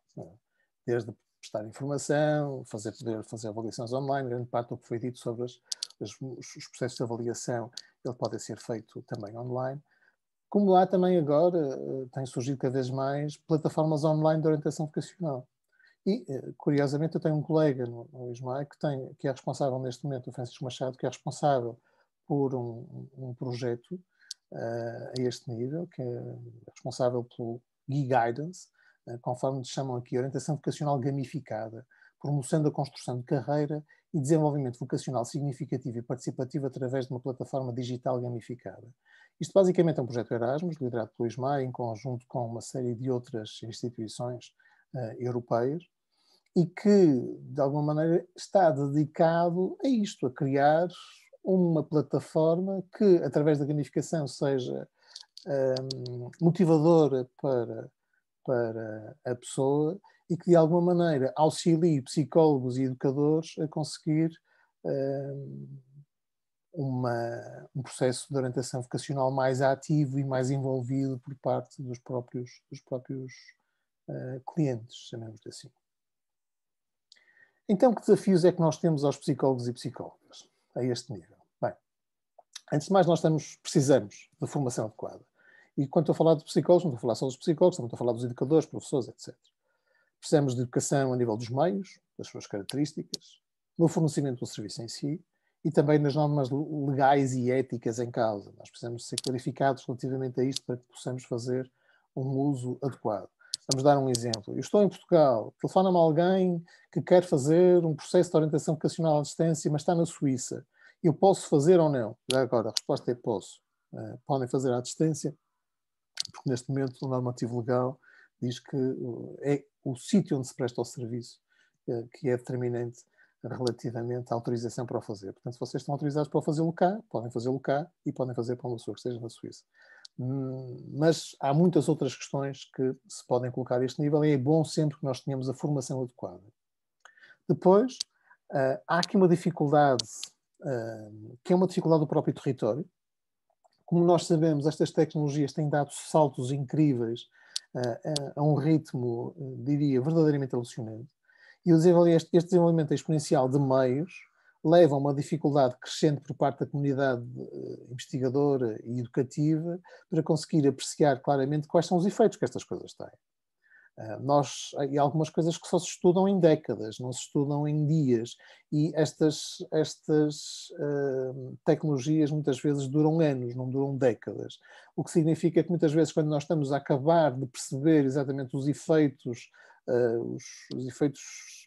Desde prestar informação, poder fazer avaliações online, grande parte do que foi dito sobre os processos de avaliação, ele pode ser feito também online. Como há também agora, tem surgido cada vez mais plataformas online de orientação vocacional. E, curiosamente, eu tenho um colega no ISMAI que é responsável neste momento, o Francisco Machado, que é responsável por um projeto a este nível, que é responsável pelo e-guidance, conforme nos chamam aqui, orientação vocacional gamificada, promoção da construção de carreira e desenvolvimento vocacional significativo e participativo através de uma plataforma digital gamificada. Isto basicamente é um projeto Erasmus, liderado pelo ISMAI, em conjunto com uma série de outras instituições europeias, e que, de alguma maneira, está dedicado a isto, a criar uma plataforma que, através da gamificação, seja motivadora para a pessoa e que, de alguma maneira, auxilie psicólogos e educadores a conseguir um processo de orientação vocacional mais ativo e mais envolvido por parte dos próprios clientes, chamemos-lhe assim. Então, que desafios é que nós temos aos psicólogos e psicólogas a este nível? Bem, antes de mais, precisamos de formação adequada. E quando estou a falar de psicólogos, não estou a falar só dos psicólogos, também estou a falar dos educadores, professores, etc. Precisamos de educação a nível dos meios, das suas características, no fornecimento do serviço em si e também nas normas legais e éticas em causa. Nós precisamos ser clarificados relativamente a isto para que possamos fazer um uso adequado. Vamos dar um exemplo. Eu estou em Portugal, telefona-me alguém que quer fazer um processo de orientação vocacional à distância, mas está na Suíça. Eu posso fazer ou não? Já agora, a resposta é posso. Podem fazer à distância, porque neste momento o normativo legal diz que é o sítio onde se presta o serviço que é determinante relativamente à autorização para o fazer. Portanto, se vocês estão autorizados para fazê-lo cá, podem fazê-lo cá e podem fazer para uma pessoa que esteja na Suíça. Mas há muitas outras questões que se podem colocar a este nível e é bom sempre que nós tenhamos a formação adequada. Depois, há aqui uma dificuldade, que é uma dificuldade do próprio território. Como nós sabemos, estas tecnologias têm dado saltos incríveis a um ritmo, diria, verdadeiramente alucinante. E este desenvolvimento exponencial de meios leva a uma dificuldade crescente por parte da comunidade investigadora e educativa para conseguir apreciar claramente quais são os efeitos que estas coisas têm. E há algumas coisas que só se estudam em décadas, não se estudam em dias, e estas tecnologias muitas vezes duram anos, não duram décadas, o que significa que muitas vezes quando nós estamos a acabar de perceber exatamente os efeitos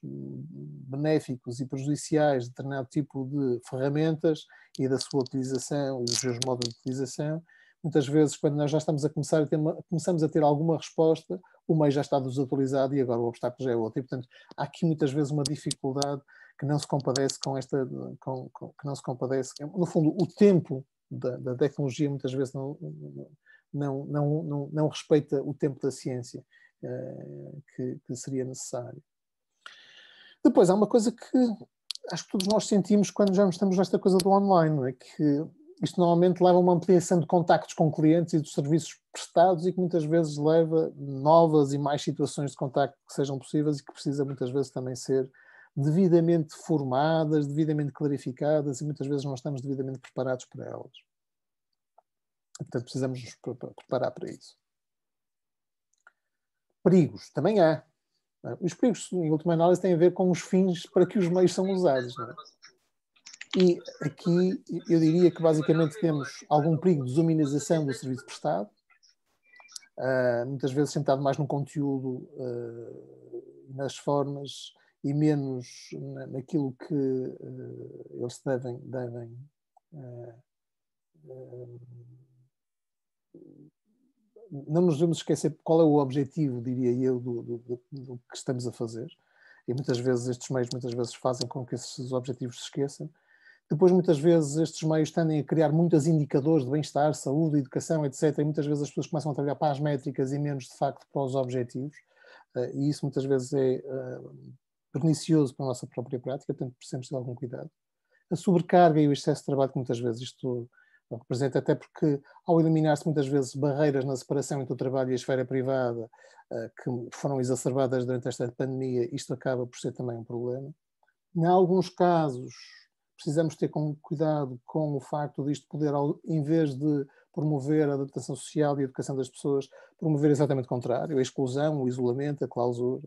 benéficos e prejudiciais de determinado tipo de ferramentas e da sua utilização e dos seus modos de utilização, muitas vezes quando nós já estamos a começamos a ter alguma resposta, o meio já está desatualizado e agora o obstáculo já é outro. E, portanto, há aqui muitas vezes uma dificuldade que não se compadece com esta... que não se compadece... No fundo, o tempo da tecnologia muitas vezes não respeita o tempo da ciência que seria necessário. Depois, há uma coisa que acho que todos nós sentimos quando já estamos nesta coisa do online, não é? Que isto normalmente leva a uma ampliação de contactos com clientes e dos serviços prestados e que muitas vezes leva novas e mais situações de contacto que sejam possíveis e que precisa muitas vezes também ser devidamente formadas, devidamente clarificadas e muitas vezes não estamos devidamente preparados para elas. Portanto, precisamos nos preparar para isso. Perigos, também há. Os perigos, em última análise, têm a ver com os fins para que os meios são usados, não é? E aqui eu diria que basicamente temos algum perigo de desumanização do serviço prestado, muitas vezes sentado mais no conteúdo, nas formas e menos naquilo que eles devem não nos devemos esquecer qual é o objetivo, diria eu, do que estamos a fazer. E muitas vezes estes meios fazem com que esses objetivos se esqueçam. Depois, muitas vezes, estes meios tendem a criar muitos indicadores de bem-estar, saúde, educação, etc. E muitas vezes as pessoas começam a trabalhar para as métricas e menos, de facto, para os objetivos. E isso muitas vezes é pernicioso para a nossa própria prática, portanto, precisamos ter algum cuidado. A sobrecarga e o excesso de trabalho que muitas vezes isto representa, até porque ao eliminar-se muitas vezes barreiras na separação entre o trabalho e a esfera privada, que foram exacerbadas durante esta pandemia, isto acaba por ser também um problema. Em alguns casos, precisamos ter cuidado com o facto disto poder, em vez de promover a adaptação social e a educação das pessoas, promover exatamente o contrário, a exclusão, o isolamento, a clausura.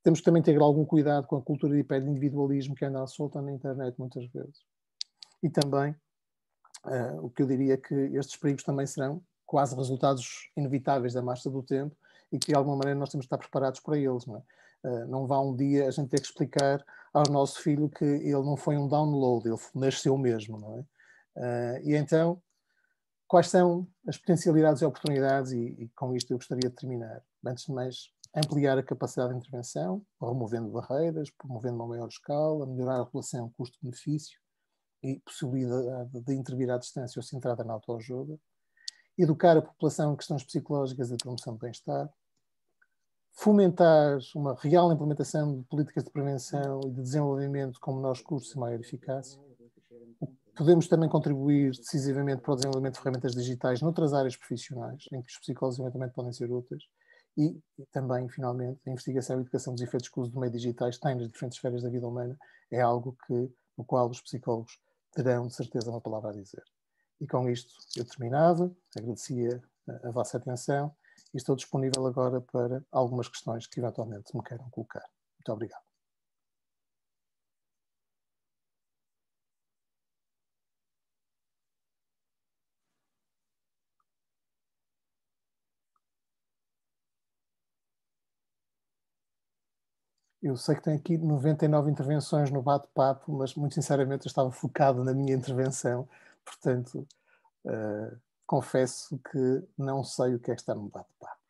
Temos que também ter algum cuidado com a cultura de hiperindividualismo que anda à solta na internet muitas vezes. E também, o que eu diria é que estes perigos também serão quase resultados inevitáveis da marcha do tempo e que de alguma maneira nós temos de estar preparados para eles, não é? Não vá um dia a gente ter que explicar ao nosso filho que ele não foi um download, ele nasceu mesmo, não é? E então, quais são as potencialidades e oportunidades, e com isto eu gostaria de terminar. Antes de mais, ampliar a capacidade de intervenção, removendo barreiras, promovendo uma maior escala, melhorar a relação custo-benefício e possibilidade de intervir à distância ou centrada na autoajuda, educar a população em questões psicológicas e de promoção de bem-estar, fomentar uma real implementação de políticas de prevenção e de desenvolvimento com menores custos e maior eficácia. Podemos também contribuir decisivamente para o desenvolvimento de ferramentas digitais noutras áreas profissionais, em que os psicólogos eventualmente podem ser úteis. E também, finalmente, a investigação e educação dos efeitos que o uso do meio digitais tem nas diferentes esferas da vida humana é algo no qual os psicólogos terão, de certeza, uma palavra a dizer. E com isto eu terminava, agradecia a vossa atenção e estou disponível agora para algumas questões que eventualmente me queiram colocar. Muito obrigado. Eu sei que tem aqui 99 intervenções no bate-papo, mas muito sinceramente eu estava focado na minha intervenção, portanto confesso que não sei o que é que está no bate-papo.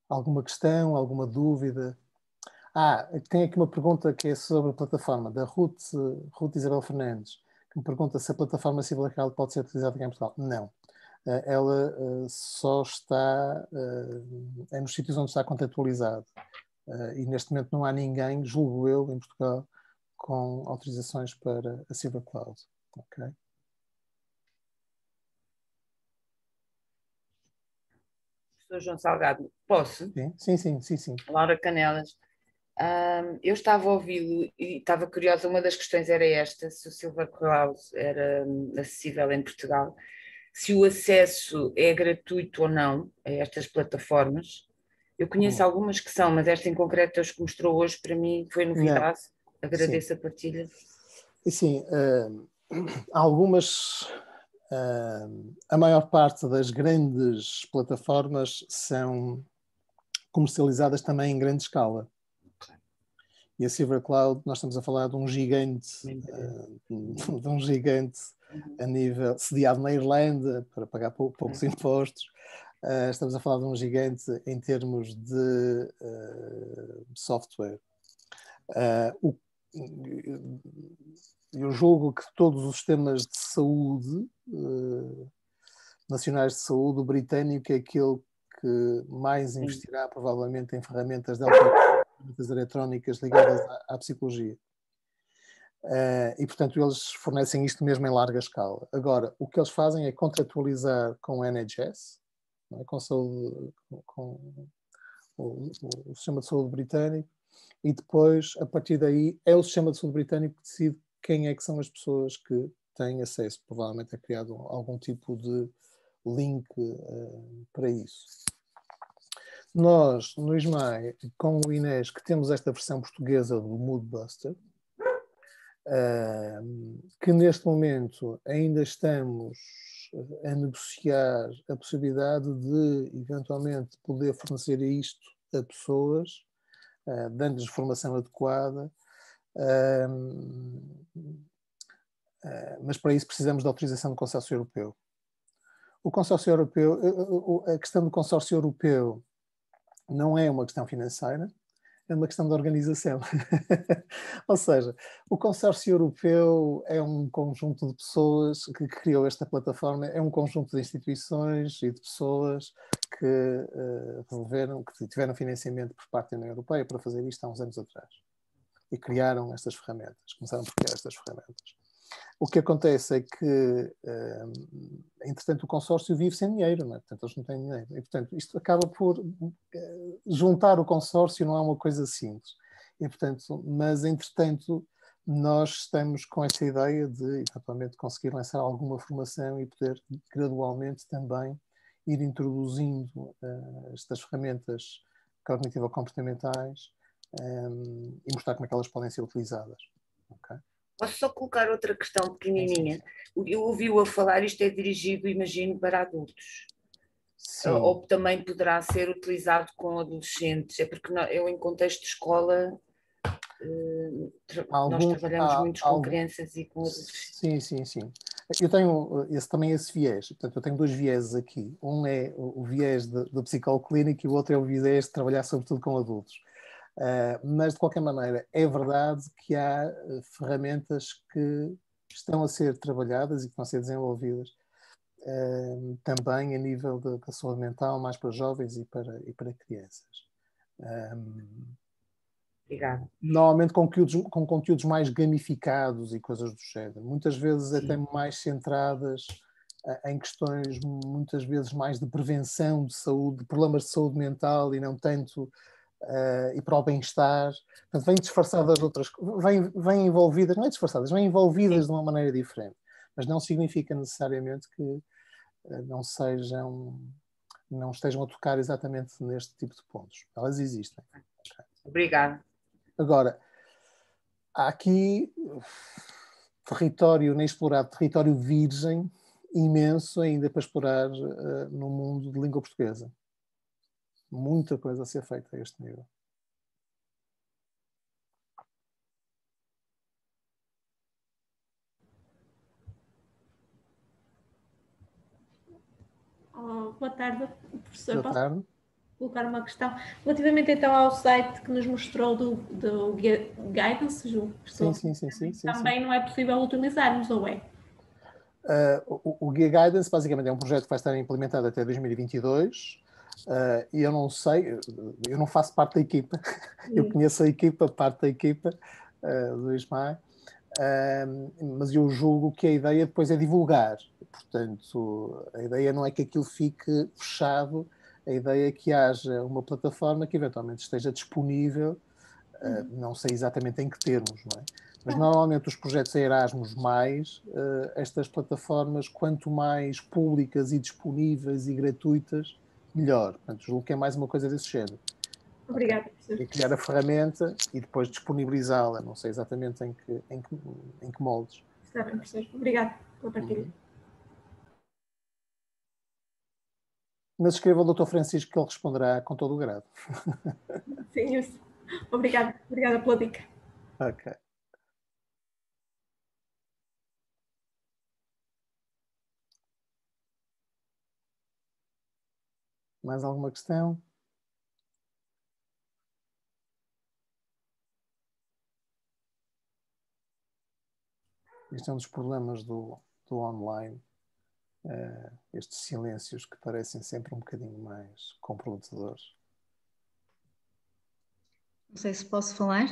Alguma questão, alguma dúvida? Tem aqui uma pergunta que é sobre a plataforma, da Ruth Isabel Fernandes, que me pergunta se a plataforma Ciberlegal pode ser utilizada aqui em Portugal. Não. Ela só está nos sítios onde está contratualizado. E neste momento não há ninguém, julgo eu, em Portugal, com autorizações para a Cibercloud. Ok? Sou João Salgado. Posso? Sim. Laura Canelas. Eu estava a ouvi-lo e estava curiosa. Uma das questões era esta: se o Silver Cloud era acessível em Portugal, se o acesso é gratuito ou não a estas plataformas. Eu conheço algumas que são, mas esta em concreto, as que mostrou hoje, para mim foi novidade. Não. Agradeço a partilha. E sim, algumas, a maior parte das grandes plataformas são comercializadas também em grande escala. E a Silver Cloud, nós estamos a falar de um gigante, a nível, sediado na Irlanda, para pagar poucos impostos. Estamos a falar de um gigante em termos de software. Eu julgo que todos os sistemas de saúde, nacionais de saúde, o britânico é aquele que mais investirá provavelmente em ferramentas eletrónicas ligadas à psicologia. E, portanto, eles fornecem isto mesmo em larga escala. Agora, o que eles fazem é contratualizar com o NHS, não é? com o sistema de saúde britânico, e depois, a partir daí, é o sistema de saúde britânico que decide quem é que são as pessoas que têm acesso. Provavelmente é criado algum tipo de link para isso. Nós, no ISMAI, com o Inés, que temos esta versão portuguesa do Moodbuster, que neste momento ainda estamos a negociar a possibilidade de, eventualmente, poder fornecer isto a pessoas, dando-lhes formação adequada, mas para isso precisamos da autorização do consórcio europeu. O consórcio europeu, a questão do consórcio europeu não é uma questão financeira, é uma questão de organização. Ou seja, o consórcio europeu é um conjunto de pessoas que criou esta plataforma, é um conjunto de instituições e de pessoas que resolveram, que tiveram financiamento por parte da União Europeia para fazer isto há uns anos atrás. E criaram estas ferramentas, começaram por criar estas ferramentas. O que acontece é que, entretanto, o consórcio vive sem dinheiro, não é? Portanto, eles não têm dinheiro. E, portanto, isto acaba por juntar o consórcio, não é uma coisa simples. E, portanto, mas, entretanto, nós estamos com essa ideia de, eventualmente, conseguir lançar alguma formação e poder, gradualmente, também ir introduzindo estas ferramentas cognitivo-comportamentais e mostrar como é que elas podem ser utilizadas. Okay? Posso só colocar outra questão pequenininha? Eu ouvi-o a falar, isto é dirigido, imagino, para adultos. Sim. Ou também poderá ser utilizado com adolescentes. É porque eu, em contexto de escola, nós trabalhamos muito com crianças e com adolescentes. Sim. Eu tenho também esse viés. Portanto, eu tenho dois vieses aqui. Um é o viés do psicólogo clínico e o outro é o viés de trabalhar sobretudo com adultos. Mas, de qualquer maneira, é verdade que há ferramentas que estão a ser trabalhadas e que estão a ser desenvolvidas também a nível da saúde mental, mais para jovens e para crianças. Obrigada. Normalmente com conteúdos mais gamificados e coisas do género. Muitas vezes até mais centradas em questões, muitas vezes mais de prevenção de saúde, de problemas de saúde mental e não tanto... e para o bem-estar, portanto, vêm disfarçadas de outras coisas, vêm envolvidas, não é disfarçadas, vêm envolvidas de uma maneira diferente, mas não significa necessariamente que não estejam a tocar exatamente neste tipo de pontos. Elas existem. Okay. Obrigada. Agora, há aqui território inexplorado, território virgem, imenso ainda para explorar no mundo de língua portuguesa. Muita coisa a ser feita a este nível. Boa tarde, professor. Boa tarde. Posso colocar uma questão? Relativamente então ao site que nos mostrou do Guidance, sim. Também não é possível utilizarmos, ou é? O Guia Guidance basicamente é um projeto que vai estar implementado até 2022 e eu não sei, eu não faço parte da equipa, eu conheço a equipa, parte da equipa do ISMAI, mas eu julgo que a ideia depois é divulgar. Portanto, a ideia não é que aquilo fique fechado a ideia é que haja uma plataforma que eventualmente esteja disponível, não sei exatamente em que termos, não é? Mas normalmente os projetos Erasmus+, estas plataformas, quanto mais públicas e disponíveis e gratuitas, melhor. Portanto, julgo que é mais uma coisa desse género. Obrigada, Okay. professor. E criar a ferramenta e depois disponibilizá-la, não sei exatamente em que moldes. Está bem, professor. Obrigada pela partilha. Mas escreva ao Dr. Francisco que ele responderá com todo o grado. Sim, isso. Obrigada pela dica. Ok. Mais alguma questão? Este é um dos problemas do online. Estes silêncios que parecem sempre um bocadinho mais comprometedores. Não sei se posso falar.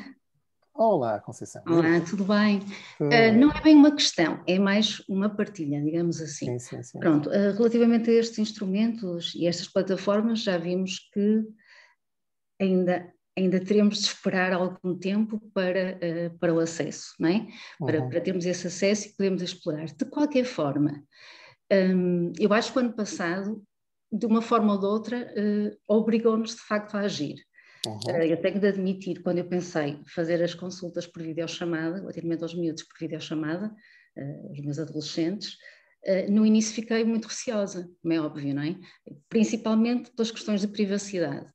Olá, Conceição. Olá, tudo bem? Tudo não é bem uma questão, é mais uma partilha, digamos assim. Sim. Pronto, relativamente a estes instrumentos e estas plataformas, já vimos que ainda teremos de esperar algum tempo para o acesso, não é? Para termos esse acesso e podermos explorar. De qualquer forma, eu acho que o ano passado, de uma forma ou de outra, obrigou-nos de facto a agir. Eu tenho de admitir, quando eu pensei fazer as consultas por videochamada, o atendimento aos miúdos por videochamada, os meus adolescentes, no início fiquei muito receosa, como é óbvio, não é? Principalmente pelas questões de privacidade.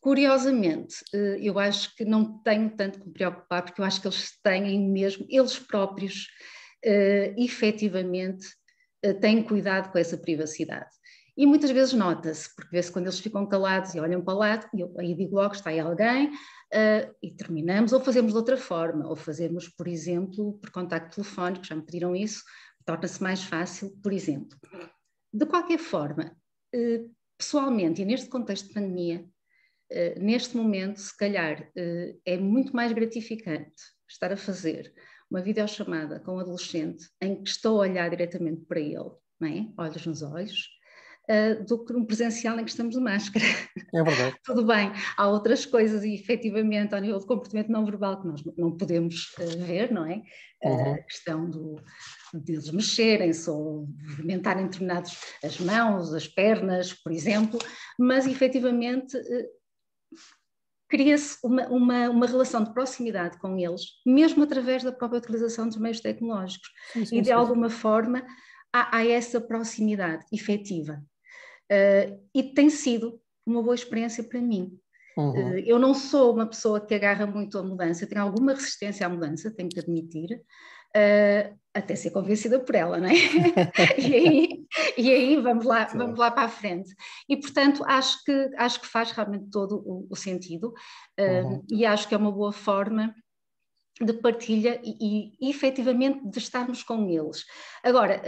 Curiosamente, eu acho que não tenho tanto que me preocupar, porque eu acho que eles têm mesmo, eles próprios, efetivamente, têm cuidado com essa privacidade. E muitas vezes nota-se, porque vê-se quando eles ficam calados e olham para o lado, e eu aí digo logo, está aí alguém, e terminamos, ou fazemos de outra forma, ou fazemos, por exemplo, por contacto telefónico, já me pediram isso, torna-se mais fácil, por exemplo. De qualquer forma, pessoalmente, e neste contexto de pandemia, neste momento, se calhar, é muito mais gratificante estar a fazer uma videochamada com um adolescente em que estou a olhar diretamente para ele, não é? Olhos nos olhos, do que um presencial em que estamos de máscara. É verdade. Tudo bem, há outras coisas e efetivamente ao nível de comportamento não verbal que nós não podemos ver, não é? A questão deles mexerem-se ou movimentarem determinados as mãos, as pernas, por exemplo, mas efetivamente cria-se uma relação de proximidade com eles, mesmo através da própria utilização dos meios tecnológicos. Sim, e de alguma forma há essa proximidade efetiva. E tem sido uma boa experiência para mim. Eu não sou uma pessoa que agarra muito a mudança, tenho alguma resistência à mudança, tenho que admitir, até ser convencida por ela, não é? e aí vamos lá para a frente. E, portanto, acho que faz realmente todo o sentido, e acho que é uma boa forma de partilha e efetivamente de estarmos com eles. Agora,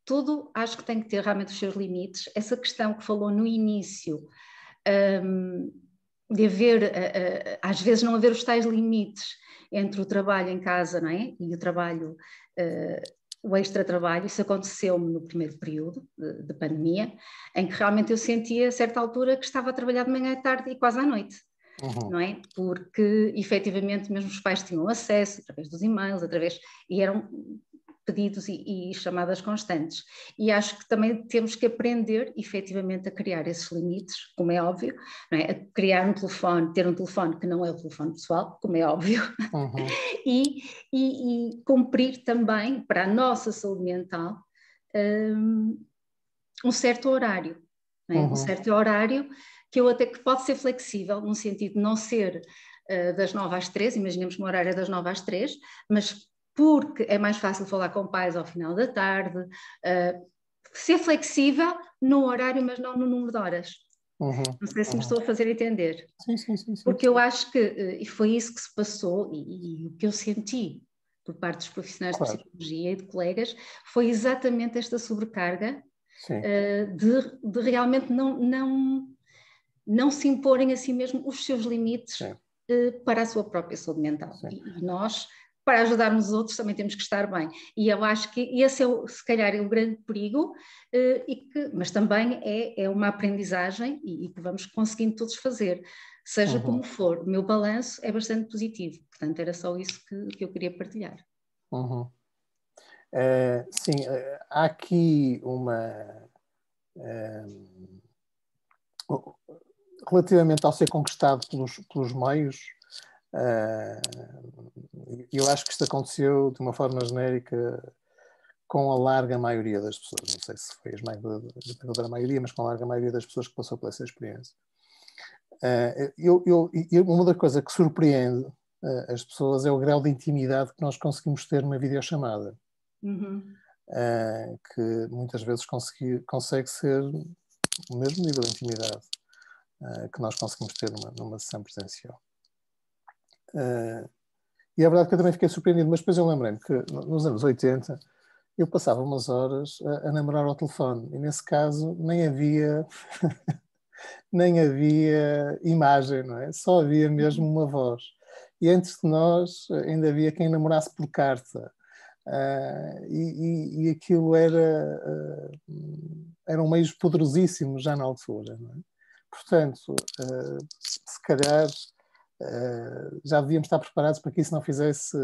tudo acho que tem que ter realmente os seus limites. Essa questão que falou no início, de haver, às vezes não haver os tais limites entre o trabalho em casa, não é? E o trabalho, o extra-trabalho, isso aconteceu-me no primeiro período de pandemia, em que realmente eu sentia a certa altura que estava a trabalhar de manhã à tarde e quase à noite. Não é? Porque efetivamente mesmo os pais tinham acesso através dos e-mails, e eram pedidos e chamadas constantes. E acho que também temos que aprender efetivamente a criar esses limites, como é óbvio, não é? A criar um telefone, ter um telefone que não é o telefone pessoal, como é óbvio, e cumprir também para a nossa saúde mental um certo horário, não é? Um certo horário que pode ser flexível, no sentido de não ser das 9 às 3, imaginemos que o horário é das 9 às 3, mas porque é mais fácil falar com pais ao final da tarde, ser flexível no horário, mas não no número de horas. Não sei se me estou a fazer entender. Sim. Porque eu acho que, e foi isso que se passou, e o que eu senti por parte dos profissionais de psicologia e de colegas, foi exatamente esta sobrecarga de realmente não se imporem a si mesmo os seus limites para a sua própria saúde mental. E nós para ajudarmos os outros também temos que estar bem. E eu acho que esse é, se calhar, é o grande perigo, mas também é uma aprendizagem e que vamos conseguindo todos fazer, seja como for. O meu balanço é bastante positivo, portanto era só isso que eu queria partilhar. Sim, há aqui relativamente ao ser conquistado pelos meios, eu acho que isto aconteceu de uma forma genérica com a larga maioria das pessoas. Não sei se foi a esmagadora maioria, mas com a larga maioria das pessoas que passou por essa experiência. Uma das coisas que surpreende as pessoas é o grau de intimidade que nós conseguimos ter numa videochamada. Que muitas vezes consegue ser o mesmo nível de intimidade que nós conseguimos ter numa sessão presencial. E é verdade que eu também fiquei surpreendido, mas depois eu lembrei-me que nos anos 80 eu passava umas horas a namorar ao telefone e nesse caso nem havia nem havia imagem, não é? Só havia mesmo uma voz. E antes de nós ainda havia quem namorasse por carta. E aquilo eram meios poderosíssimos já na altura, não é? Portanto, se calhar já devíamos estar preparados para que isso não fizesse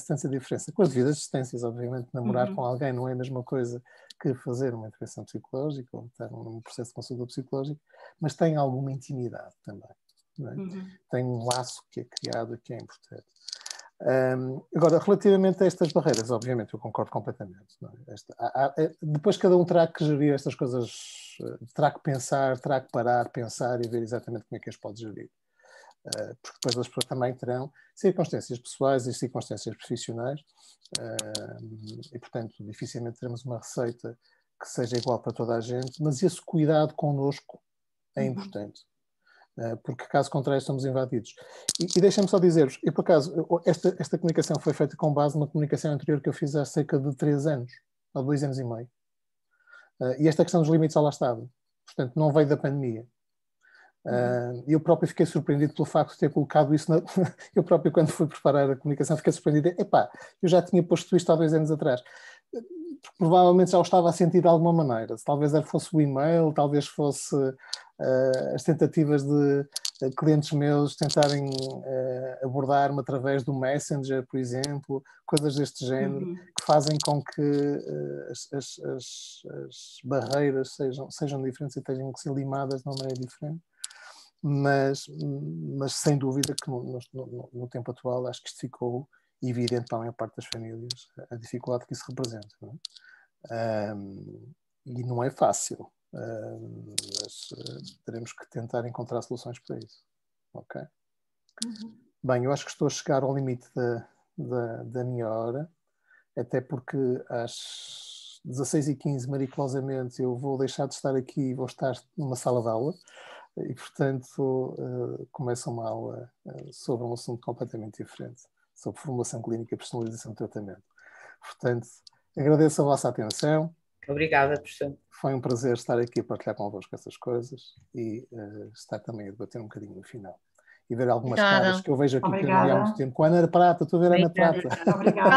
tanta diferença. Com as devidas distâncias, obviamente, namorar com alguém não é a mesma coisa que fazer uma intervenção psicológica ou estar num processo de consulta psicológica, mas tem alguma intimidade também, não é? Tem um laço que é criado e que é importante. Agora, relativamente a estas barreiras, obviamente eu concordo completamente, não é? Depois cada um terá que gerir estas coisas, terá que pensar, terá que parar, pensar e ver exatamente como é que as pode gerir. Porque depois as pessoas também terão circunstâncias pessoais e circunstâncias profissionais e, portanto, dificilmente teremos uma receita que seja igual para toda a gente, mas esse cuidado connosco é importante. Porque caso contrário estamos invadidos. E deixem-me só dizer-vos, eu por acaso, esta comunicação foi feita com base numa comunicação anterior que eu fiz há cerca de 3 anos, ou 2 anos e meio. E esta questão dos limites lá estava. Portanto, não veio da pandemia. Eu próprio fiquei surpreendido pelo facto de ter colocado isso eu próprio quando fui preparar a comunicação fiquei surpreendido, eu já tinha posto isto há 2 anos atrás, provavelmente já o estava a sentir de alguma maneira, talvez fosse o e-mail, talvez fosse as tentativas de clientes meus tentarem abordar-me através do Messenger, por exemplo, coisas deste género, que fazem com que as barreiras sejam diferentes e tenham que ser limadas de uma maneira diferente. Mas sem dúvida que no tempo atual acho que isto ficou evidente para a maior parte das famílias a dificuldade que isso representa, não é? E não é fácil, mas teremos que tentar encontrar soluções para isso, ok? Bem, eu acho que estou a chegar ao limite da minha hora, até porque às 16h15 miraculosamente eu vou deixar de estar aqui e vou estar numa sala de aula. E, portanto, começa uma aula sobre um assunto completamente diferente, sobre formulação clínica e personalização de tratamento. Portanto, agradeço a vossa atenção. Obrigada, professor. Foi um prazer estar aqui a partilhar convosco essas coisas e estar também a debater um bocadinho no final. E ver algumas caras que eu vejo aqui que eu não vi há muito tempo. Com a Ana Prata, estou a ver a Ana Prata. Obrigada.